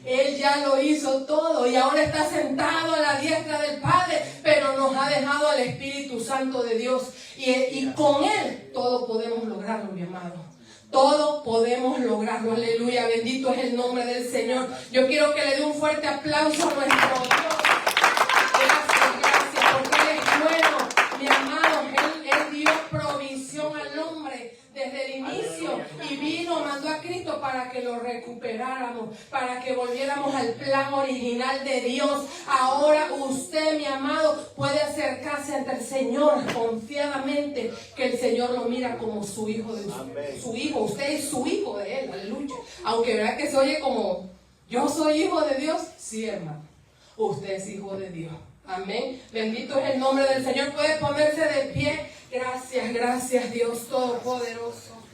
Él ya lo hizo todo y ahora está sentado a la diestra del Padre, pero nos ha dejado al Espíritu Santo de Dios y con Él todo podemos lograrlo, mi amado. Todo podemos lograrlo, aleluya, bendito es el nombre del Señor. Yo quiero que le dé un fuerte aplauso a nuestro Dios. Gracias, porque Él es bueno, mi amado. Él dio provisión al hombre desde el inicio y vino, mandó a Cristo para que lo recuperáramos, para que volviéramos al plan original de Dios. Ahora usted, mi amado, puede acercarse ante el Señor confiadamente, que el Señor lo mira como su hijo, su hijo. Usted es su hijo de Él, aleluya. Aunque verdad que se oye como, yo soy hijo de Dios, sí, hermano, usted es hijo de Dios. Amén. Bendito es el nombre del Señor. Puede ponerse de pie. Gracias, gracias Dios Todopoderoso.